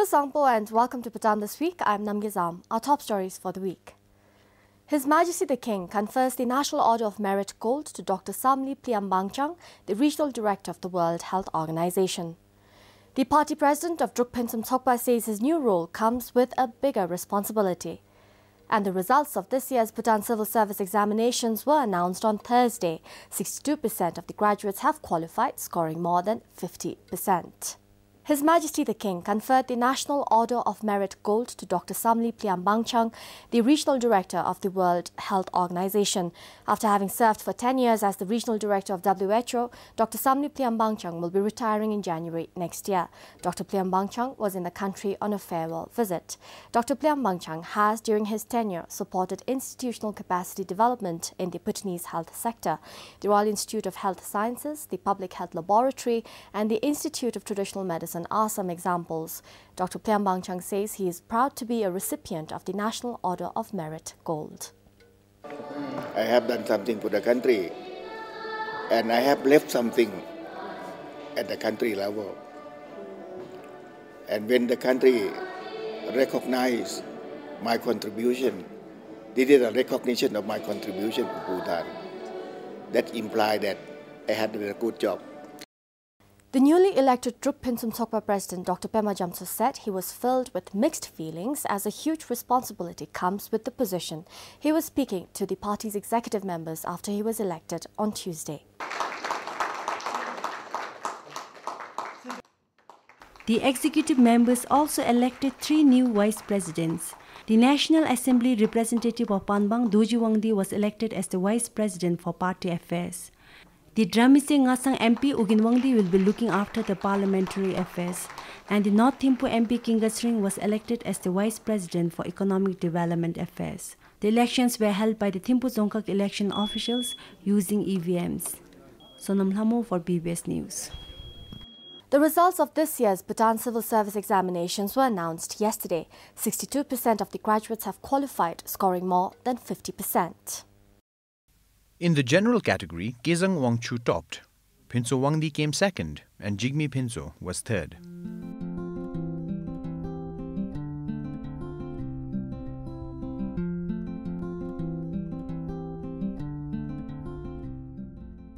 Kusangpo and welcome to Bhutan This Week. I'm Namgizam. Our top stories for the week. His Majesty the King confers the National Order of Merit Gold to Dr. Samli Pliambangchang, the Regional Director of the World Health Organization. The party president of Druk Pinsum Tsokpa says his new role comes with a bigger responsibility. And the results of this year's Bhutan Civil Service examinations were announced on Thursday. 62% of the graduates have qualified, scoring more than 50%. His Majesty the King conferred the National Order of Merit Gold to Dr. Samli Pliambangchang, the Regional Director of the World Health Organization. After having served for 10 years as the Regional Director of WHO, Dr. Samli Pliambangchang will be retiring in January next year. Dr. Pliambangchang was in the country on a farewell visit. Dr. Pliambangchang has, during his tenure, supported institutional capacity development in the Bhutanese health sector. The Royal Institute of Health Sciences, the Public Health Laboratory, and the Institute of Traditional Medicine are some examples. Dr. Pliambangchang says he is proud to be a recipient of the National Order of Merit Gold. I have done something for the country, and I have left something at the country level. And when the country recognized my contribution, they did a recognition of my contribution to Bhutan. That implied that I had done a good job. The newly elected Druk Pinsum Tsokpa President Dr. Pema Jamso said he was filled with mixed feelings as a huge responsibility comes with the position. He was speaking to the party's executive members after he was elected on Tuesday. The executive members also elected 3 new vice presidents. The National Assembly representative of Panbang, Doji Wangdi, was elected as the vice president for party affairs. The Dramise Ngasang MP Ugin Wangdi will be looking after the parliamentary affairs, and the North Thimphu MP Kingasring was elected as the vice president for economic development affairs. The elections were held by the Thimphu Zongkak election officials using EVMs. Sonam Lhamo for BBS News. The results of this year's Bhutan Civil Service examinations were announced yesterday. 62% of the graduates have qualified, scoring more than 50%. In the general category, Gezang Wangchu topped. Pinso Wangdi came second and Jigme Pinso was third.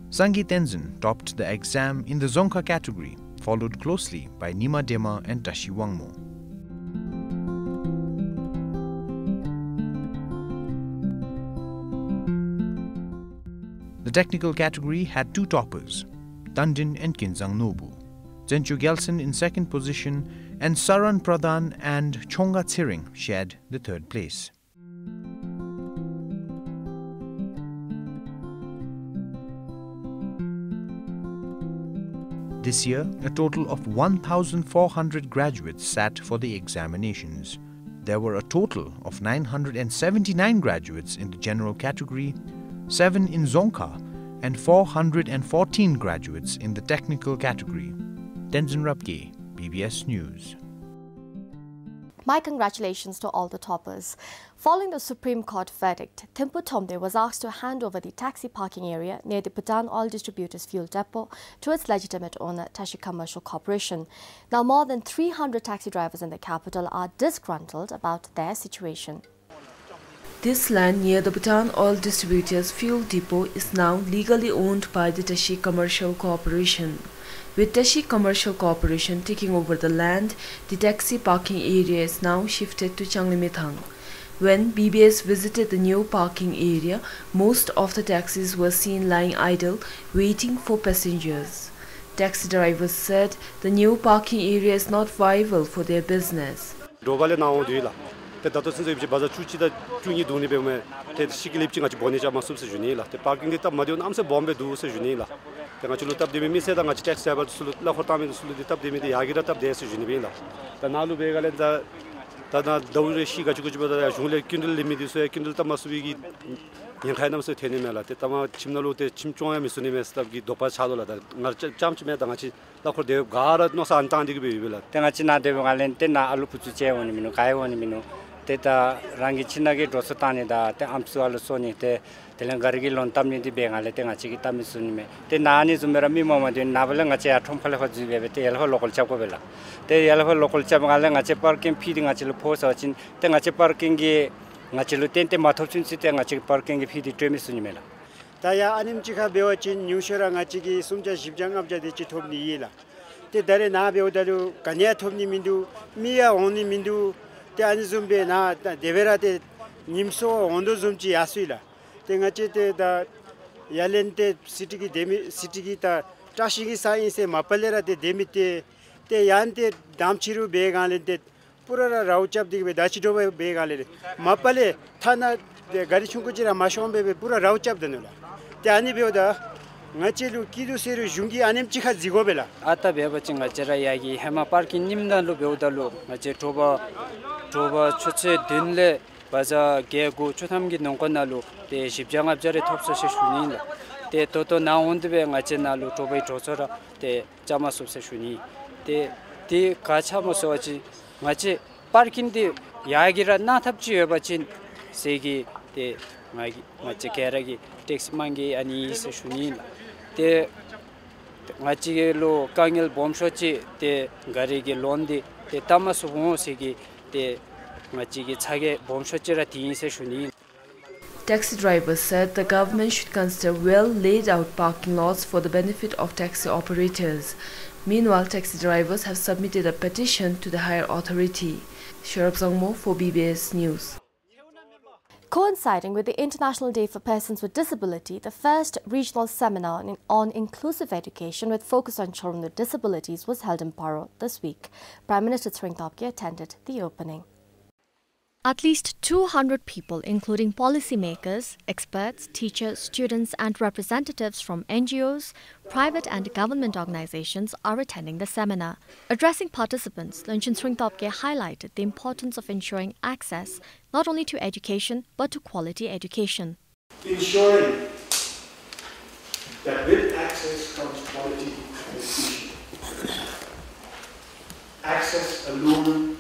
Sangi Tenzin topped the exam in the Zongka category, followed closely by Nima Dema and Tashi Wangmo. The technical category had 2 toppers, Tandin and Kinzang Nobu. Zenchu Gelson in second position and Saran Pradhan and Chonga Tsiring shared the third place. This year, a total of 1,400 graduates sat for the examinations. There were a total of 979 graduates in the general category, 7 in Zongka, and 414 graduates in the technical category. Tenzin Rapke, BBS News. My congratulations to all the toppers. Following the Supreme Court verdict, Thimphu Thomde was asked to hand over the taxi parking area near the Bhutan Oil Distributors Fuel Depot to its legitimate owner, Tashi Commercial Corporation. Now, more than 300 taxi drivers in the capital are disgruntled about their situation. This land near the Bhutan Oil Distributors Fuel Depot is now legally owned by the Tashi Commercial Corporation. With Tashi Commercial Corporation taking over the land, the taxi parking area is now shifted to Changlimitang. When BBS visited the new parking area, most of the taxis were seen lying idle, waiting for passengers. Taxi drivers said the new parking area is not viable for their business. Dato sense ibje baza chuchi da chungi duni be me te sikilip chinga chi boni jama subse juni la te parking de tab madio namse bombe du se juni la te nga chulu tab de mi se da nga taxi aba sulut la khota me sulut de tab de mi de yagira tab de se juni be la ta nalu be galen da ta na dawre shi ga chuchi bada jungle kindle limi de so kindle tab masubi gi yin khainam se theni me la te tama chimnalu te chimchonga mi suni me stab gi dopa chalo la da ngar chamch me da nga chi la khor de gara no sa antang de be be la te nga chi na de galen te na alu puchu che woni minu kai woni minu Teta rangi chinagi dosotani da te amsualu soni te telengarigi lontamni di bengale te ngachi kitami sunime te nani zumera mi mama de nabala ngachi athomphale ho jibe te elho local chapko bela te elho local chap ngale ngachi parking fee ngachi lu phosa chin te ngachi parking gi ngachi lu tente mathopchin si te ngachi parking gi fee di tremi sunimela 다야 아님지가 배워진 뉴셔랑 아치기 숨자 십장압자 되지 톱니 이라 때 달에 나 배우다루 가냐 톱니 민두 미야 온니 민두 때 아니 좀베 나 데베라데 님소 온도 좀지 야수이라 때 같이 때다 야렌테 시티기 데미 시티기 다 짜시기 사이세 마팔레라데 데미테 때 야한테 담치루 베가는데 पुरा राउचप दिखे दाचिडो बेगाले मापले थाना गाडी छुकुजिरा माशोंबे पुरा राउचप दनुला त्यानी बेदा ngachilu kidu seru jungi anem chikha jigobela ata bebachinga chera yagi hema parking nimdalu beodalu ngache toba choche dinle baza gegu chothamgi nongkonalu te shibjangabjare thopse shuni te toto na ondbe ngache nalu tobai tochora te chama subse shuni te ti kacha mosoji ngache parking de yagira na thapchi yobachin segi te ngache keragi taxi mangi ani se shuni te ngachi lo kangel bomshochi te gari ge londi te tamasu ho segi te ngachi ge chage bomshochi ra tin se shuni. Taxi drivers said the government should consider well laid out parking lots for the benefit of taxi operators. Meanwhile, taxi drivers have submitted a petition to the higher authority. Sharab Zongmo for BBS News. Coinciding with the International Day for Persons with Disability, the first regional seminar on inclusive education with focus on children with disabilities was held in Paro this week. Prime Minister Sringtopke attended the opening. At least 200 people, including policymakers, experts, teachers, students and representatives from NGOs, private and government organizations are attending the seminar. Addressing participants, Lonchin Sringtopke highlighted the importance of ensuring access not only to education but to quality education. Ensuring that with access comes quality education. Access alone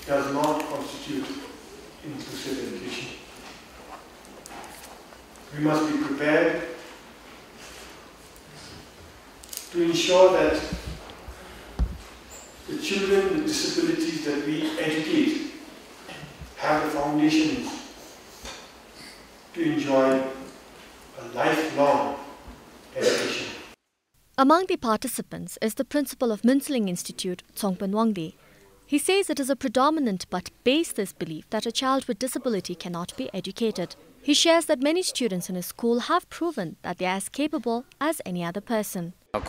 does not constitute inclusive education. We must be prepared to ensure that the children with disabilities that we educate have the foundations to enjoy a lifelong education. Among the participants is the principal of Munseling Institute, Tsongpen Wangdi. He says it is a predominant but baseless belief that a child with disability cannot be educated. He shares that many students in his school have proven that they are as capable as any other person. Our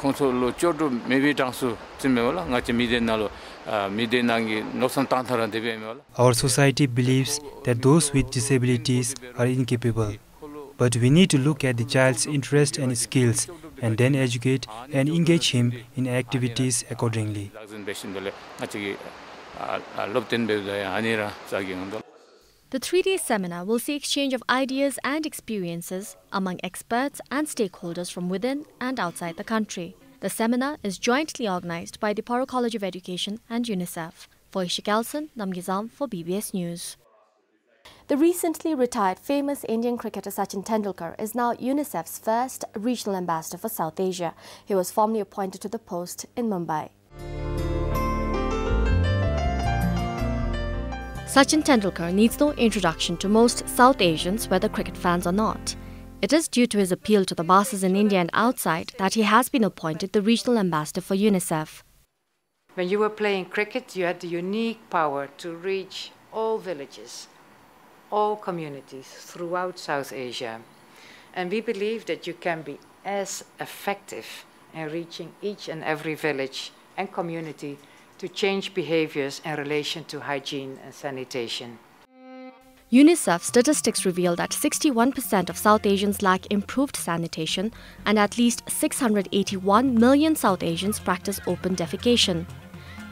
society believes that those with disabilities are incapable. But we need to look at the child's interest and skills and then educate and engage him in activities accordingly. The 3-day seminar will see exchange of ideas and experiences among experts and stakeholders from within and outside the country. The seminar is jointly organized by the Paro College of Education and UNICEF. For Ishikalson, Namgizam for BBS News. The recently retired famous Indian cricketer Sachin Tendulkar is now UNICEF's first regional ambassador for South Asia. He was formally appointed to the post in Mumbai. Sachin Tendulkar needs no introduction to most South Asians, whether cricket fans or not. It is due to his appeal to the masses in India and outside that he has been appointed the regional ambassador for UNICEF. When you were playing cricket, you had the unique power to reach all villages, all communities throughout South Asia. And we believe that you can be as effective in reaching each and every village and community to change behaviors in relation to hygiene and sanitation. UNICEF statistics reveal that 61% of South Asians lack improved sanitation and at least 681 million South Asians practice open defecation.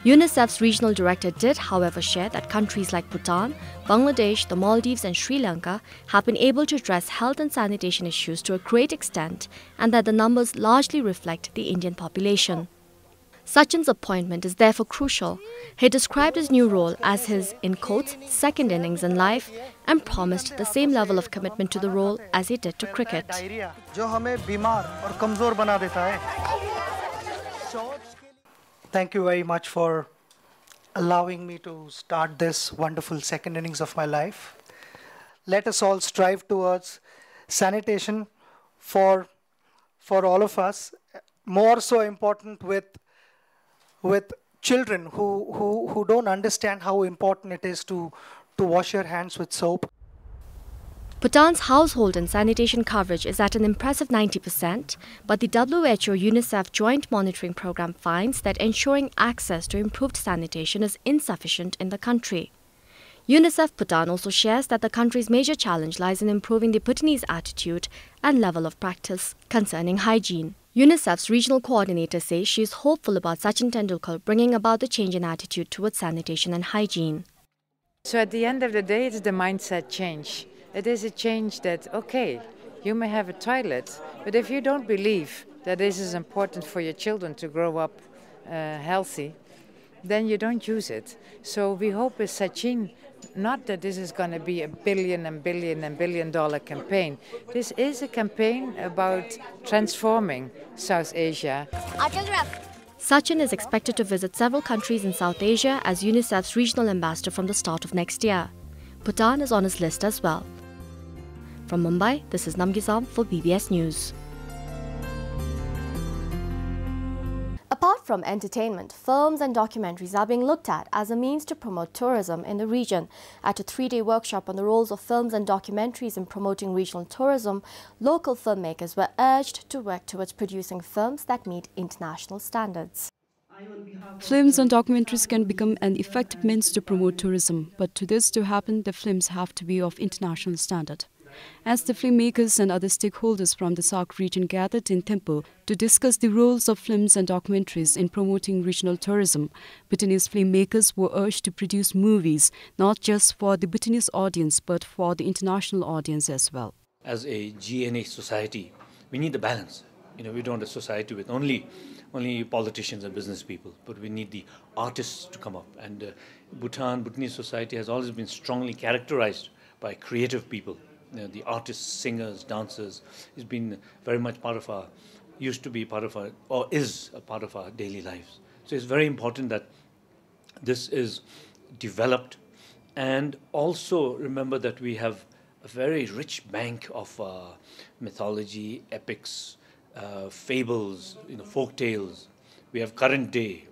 UNICEF's regional director did, however, share that countries like Bhutan, Bangladesh, the Maldives and Sri Lanka have been able to address health and sanitation issues to a great extent and that the numbers largely reflect the Indian population. Sachin's appointment is therefore crucial. He described his new role as his, in quotes, second innings in life and promised the same level of commitment to the role as he did to cricket. Thank you very much for allowing me to start this wonderful second innings of my life. Let us all strive towards sanitation for all of us, more so important with children who don't understand how important it is to wash your hands with soap. Bhutan's household and sanitation coverage is at an impressive 90%, but the WHO-UNICEF Joint Monitoring Programme finds that ensuring access to improved sanitation is insufficient in the country. UNICEF Bhutan also shares that the country's major challenge lies in improving the Bhutanese attitude and level of practice concerning hygiene. UNICEF's regional coordinator says she is hopeful about Sachin Tendulkar bringing about the change in attitude towards sanitation and hygiene. So at the end of the day, it's the mindset change. It is a change that, okay, you may have a toilet, but if you don't believe that this is important for your children to grow up healthy, then you don't use it. So we hope with Sachin, not that this is going to be a billion and billion dollar campaign. This is a campaign about transforming South Asia. Sachin is expected to visit several countries in South Asia as UNICEF's regional ambassador from the start of next year. Bhutan is on his list as well. From Mumbai, this is Namgizam for BBS News. Apart from entertainment, films and documentaries are being looked at as a means to promote tourism in the region. At a 3-day workshop on the roles of films and documentaries in promoting regional tourism, local filmmakers were urged to work towards producing films that meet international standards. Films and documentaries can become an effective means to promote tourism, but to this to happen, the films have to be of international standard. As the filmmakers and other stakeholders from the SAARC region gathered in Thimphu to discuss the roles of films and documentaries in promoting regional tourism, Bhutanese filmmakers were urged to produce movies not just for the Bhutanese audience but for the international audience as well. As a GNA society, we need the balance. We don't want a society with only politicians and business people, but we need the artists to come up. And Bhutanese society has always been strongly characterized by creative people. The artists, singers, dancers has been very much used to be part of our, or is a part of our daily lives. So it's very important that this is developed, and also remember that we have a very rich bank of mythology, epics, fables, folk tales. We have current day,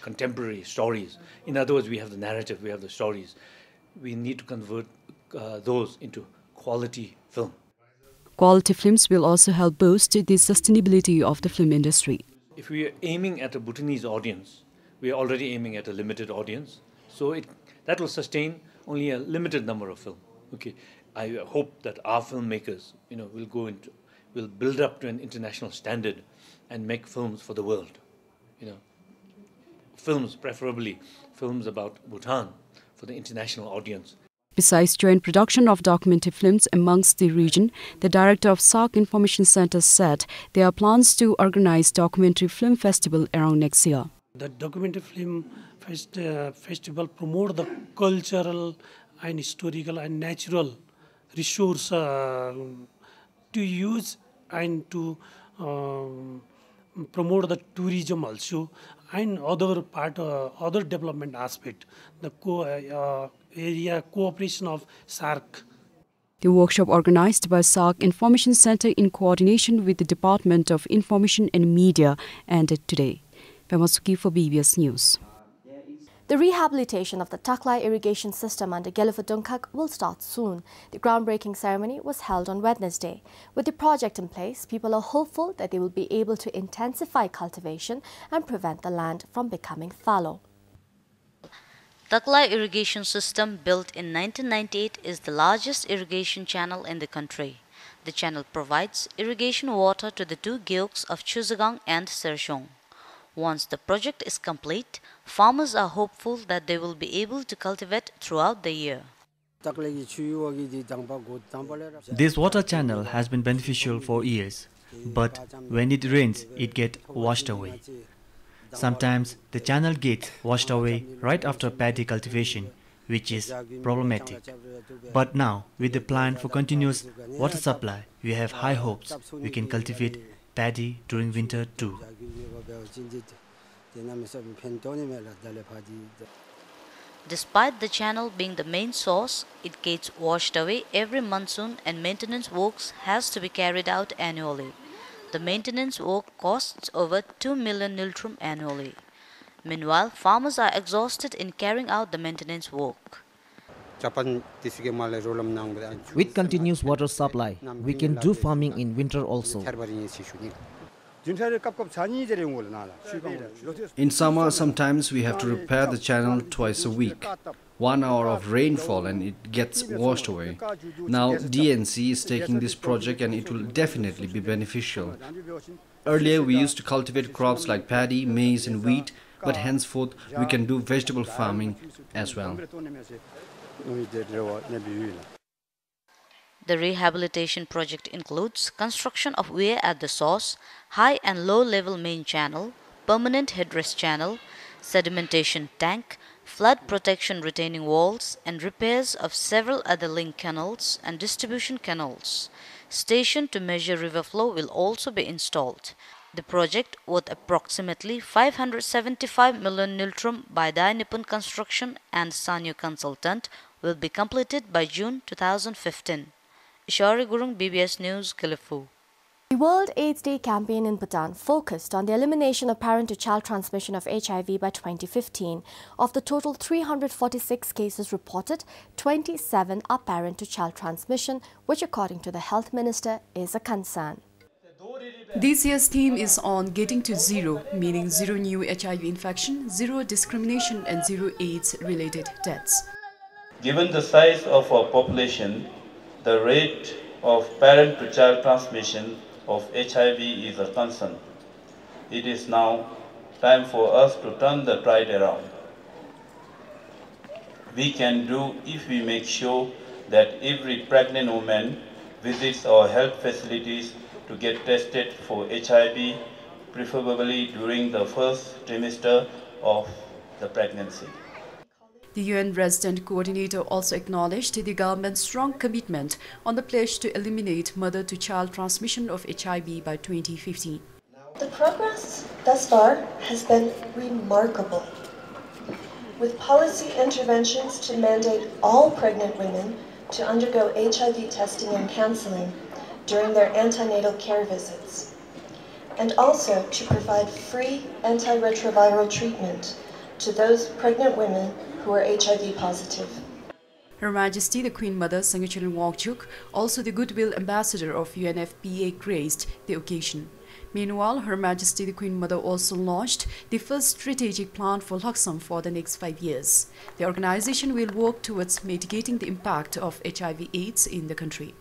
contemporary stories. In other words, we have the narrative, we have the stories. We need to convert those into quality film. Quality films will also help boost the sustainability of the film industry. If we are aiming at a Bhutanese audience, we are already aiming at a limited audience. So that will sustain only a limited number of films. Okay, I hope that our filmmakers, will build up to an international standard and make films for the world. Films, preferably films about Bhutan for the international audience. Besides joint production of documentary films amongst the region, the director of SAARC Information Center said there are plans to organize documentary film festival around next year. The documentary film festival promote the cultural and historical and natural resource to use and to promote the tourism also and other development aspect, the area cooperation of SAARC. The workshop organized by SAARC Information Center in coordination with the Department of Information and Media ended today. Pemasuki for BBS News. The rehabilitation of the Taklai irrigation system under Gelufadungkak will start soon. The groundbreaking ceremony was held on Wednesday. With the project in place, people are hopeful that they will be able to intensify cultivation and prevent the land from becoming fallow. Taklai irrigation system, built in 1998, is the largest irrigation channel in the country. The channel provides irrigation water to the two gyeoks of Chusagang and Sershong. Once the project is complete, farmers are hopeful that they will be able to cultivate throughout the year. This water channel has been beneficial for years, but when it rains, it gets washed away. Sometimes the channel gets washed away right after paddy cultivation, which is problematic. But now, with the plan for continuous water supply, we have high hopes we can cultivate paddy during winter too. Despite the channel being the main source, it gets washed away every monsoon and maintenance works has to be carried out annually. The maintenance work costs over 2 million niltrum annually. Meanwhile, farmers are exhausted in carrying out the maintenance work. With continuous water supply, we can do farming in winter also. In summer, sometimes we have to repair the channel twice a week. 1 hour of rainfall and it gets washed away. Now DNC is taking this project and it will definitely be beneficial. Earlier we used to cultivate crops like paddy, maize and wheat, but henceforth we can do vegetable farming as well. The rehabilitation project includes construction of weir at the source, high and low level main channel, permanent headrest channel, sedimentation tank, flood protection retaining walls, and repairs of several other link canals and distribution canals. Station to measure river flow will also be installed. The project, worth approximately 575 million niltrum by Dai Nippon Construction and Sanyo Consultant, will be completed by June 2015. Ishari Gurung, BBS News, Kilifu. The World AIDS Day campaign in Bhutan focused on the elimination of parent-to-child transmission of HIV by 2015. Of the total 346 cases reported, 27 are parent-to-child transmission, which according to the Health Minister is a concern. This year's theme is on getting to zero, meaning zero new HIV infection, zero discrimination and zero AIDS-related deaths. Given the size of our population, the rate of parent-to-child transmission of HIV is a concern. It is now time for us to turn the tide around. We can do if we make sure that every pregnant woman visits our health facilities to get tested for HIV, preferably during the first trimester of the pregnancy. The UN Resident Coordinator also acknowledged the government's strong commitment on the pledge to eliminate mother-to-child transmission of HIV by 2015. The progress thus far has been remarkable. With policy interventions to mandate all pregnant women to undergo HIV testing and counseling during their antenatal care visits, and also to provide free antiretroviral treatment to those pregnant women who are HIV positive. Her Majesty the Queen Mother Sanghacharan Wangchuk, also the Goodwill Ambassador of UNFPA, graced the occasion. Meanwhile, Her Majesty the Queen Mother also launched the first strategic plan for Laksam for the next 5 years. The organization will work towards mitigating the impact of HIV/AIDS in the country.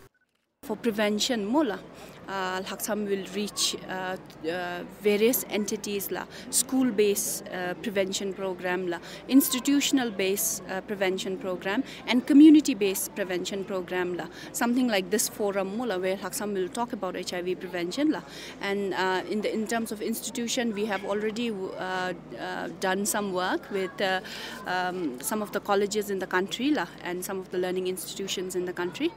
For prevention, Laksam will reach various entities, school-based prevention program, institutional-based prevention program, and community-based prevention program. Something like this forum, where Laksam will talk about HIV prevention. And in terms of institution, we have already done some work with some of the colleges in the country and some of the learning institutions in the country.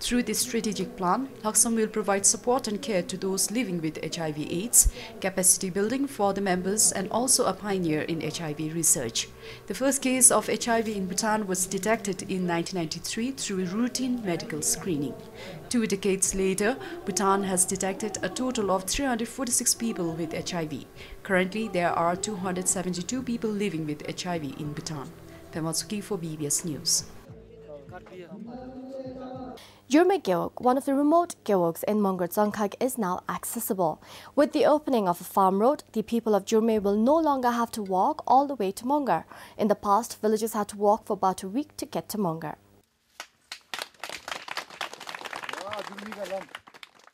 Through this strategic plan, Laksam will provide support and care to those living with HIV/AIDS, capacity building for the members, and also a pioneer in HIV research. The first case of HIV in Bhutan was detected in 1993 through routine medical screening. 2 decades later, Bhutan has detected a total of 346 people with HIV. Currently, there are 272 people living with HIV in Bhutan. Pematsuki for BBS News. Jurme Gyeok, one of the remote Gyeoks in Mongar Dzongkhag, is now accessible. With the opening of a farm road, the people of Jurme will no longer have to walk all the way to Mongar. In the past, villagers had to walk for about a week to get to Mongar.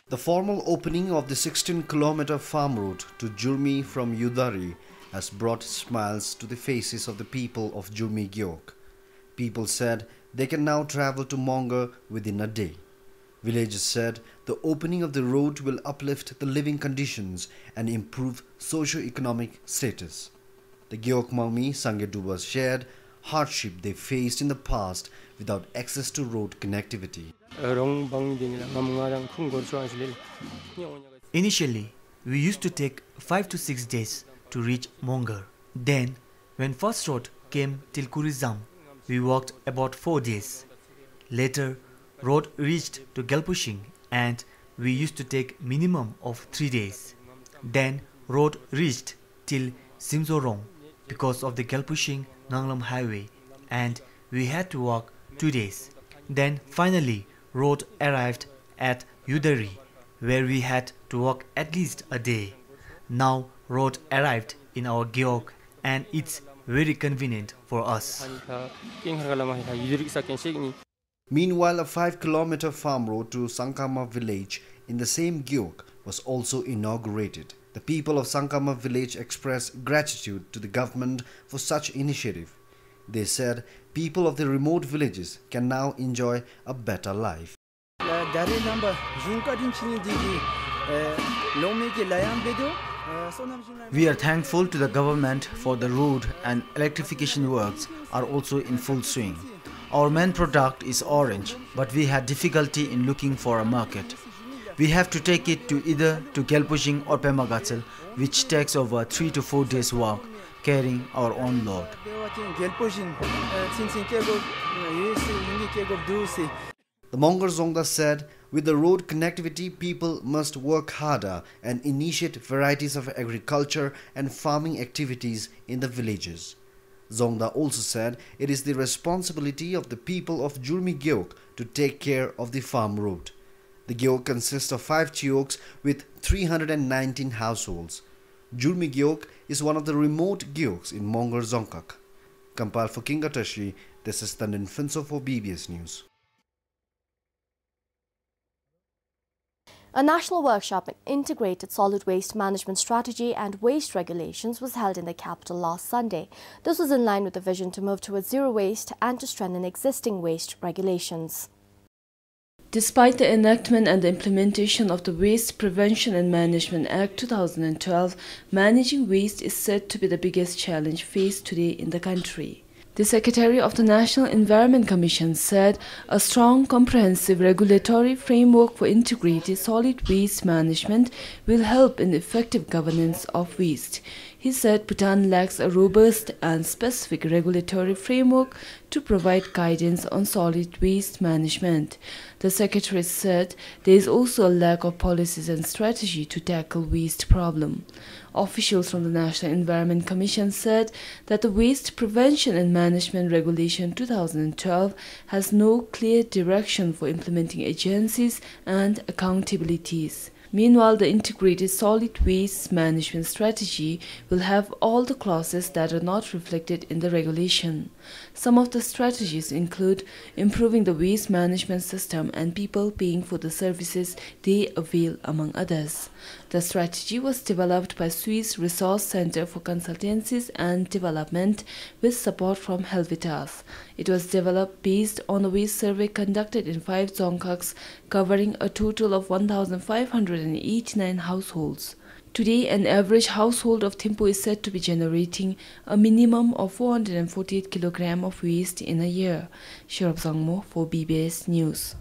The formal opening of the 16-kilometer farm route to Jurme from Yudari has brought smiles to the faces of the people of Jurme Gyeok. People said they can now travel to Mongar within a day. Villagers said the opening of the road will uplift the living conditions and improve socio-economic status. The Gyok Mangmi Sangedubas shared hardship they faced in the past without access to road connectivity. Initially, we used to take 5 to 6 days to reach Mongar. Then, when first road came till Kurizam, we walked about 4 days. Later, road reached to Gelpushing and we used to take minimum of 3 days. Then, road reached till Simsorong because of the Gelpushing Nanglam highway and we had to walk 2 days. Then finally, road arrived at Yudari where we had to walk at least a day. Now road arrived in our Gyok and it's very convenient for us. Meanwhile, a 5-kilometer farm road to Sankama village in the same Gyok was also inaugurated. The people of Sankama village expressed gratitude to the government for such initiative. They said people of the remote villages can now enjoy a better life. We are thankful to the government for the road and electrification works are also in full swing. Our main product is orange, but we had difficulty in looking for a market. We have to take it to either to Gelpushing or Pemagatsal, which takes over 3 to 4 days walk, carrying our own load. The Mongar Zongda said, with the road connectivity, people must work harder and initiate varieties of agriculture and farming activities in the villages. Zongda also said it is the responsibility of the people of Jurmi Gyok to take care of the farm road. The Gyok consists of 5 chioks with 319 households. Jurmi Gyok is one of the remote Gyoks in Mongar Zongkak. Compiled for Kingatashi, this is Tandin Finso for BBS News. A national workshop on integrated solid waste management strategy and waste regulations was held in the capital last Sunday. This was in line with the vision to move towards zero waste and to strengthen existing waste regulations. Despite the enactment and the implementation of the Waste Prevention and Management Act 2012, managing waste is said to be the biggest challenge faced today in the country. The Secretary of the National Environment Commission said a strong, comprehensive regulatory framework for integrated solid waste management will help in the effective governance of waste. He said Bhutan lacks a robust and specific regulatory framework to provide guidance on solid waste management. The Secretary said there is also a lack of policies and strategy to tackle waste problem. Officials from the National Environment Commission said that the Waste Prevention and Management Regulation 2012 has no clear direction for implementing agencies and accountabilities. Meanwhile, the integrated solid waste management strategy will have all the clauses that are not reflected in the regulation. Some of the strategies include improving the waste management system and people paying for the services they avail, among others. The strategy was developed by Swiss Resource Center for Consultancies and Development with support from Helvetas. It was developed based on a waste survey conducted in 5 Zongkaks covering a total of 1,589 households. Today, an average household of Thimphu is said to be generating a minimum of 448 kg of waste in a year. Sherab Zangmo for BBS News.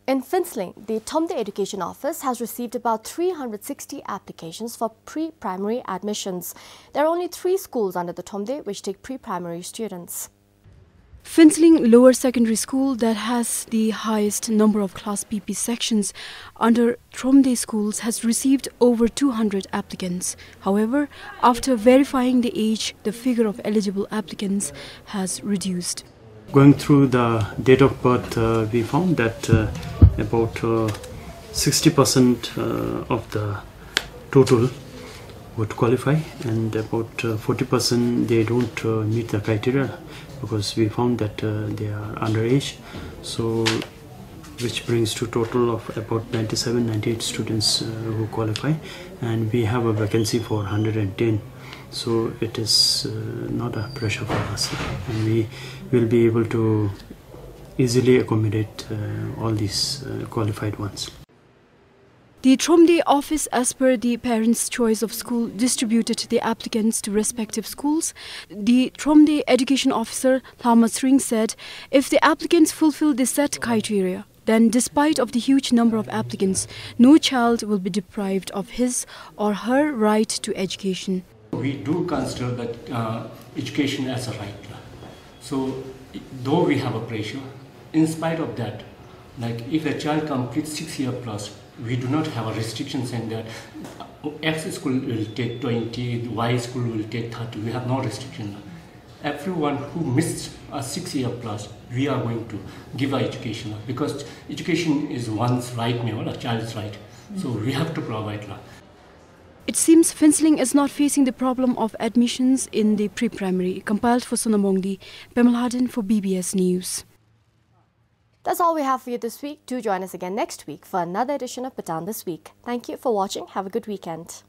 In Phintsling, the Thomde Education Office has received about 360 applications for pre-primary admissions. There are only 3 schools under the Thomde which take pre-primary students. Phintsling Lower Secondary School, that has the highest number of Class PP sections under Thomde schools, has received over 200 applicants. However, after verifying the age, the figure of eligible applicants has reduced. Going through the date of birth, we found that about 60% of the total would qualify, and about 40% they don't meet the criteria because we found that they are underage, so which brings to total of about 97-98 students who qualify, and we have a vacancy for 110. So it is not a pressure for us, and we will be able to easily accommodate all these qualified ones. The Tromde office, as per the parents' choice of school, distributed the applicants to respective schools. The Tromde education officer, Lama Sring, said if the applicants fulfill the set criteria, then despite of the huge number of applicants, no child will be deprived of his or her right to education. We do consider that education as a right. So, though we have a pressure, in spite of that, like if a child completes 6 years plus, we do not have a restriction saying that X school will take 20, Y school will take 30. We have no restriction. Everyone who missed a 6 year plus, we are going to give our education because education is one's right, a child's right. So we have to provide. It seems Phinceling is not facing the problem of admissions in the pre-primary. Compiled for Sonamongdi, Pemal Harden for BBS News. That's all we have for you this week. Do join us again next week for another edition of Bhutan This Week. Thank you for watching. Have a good weekend.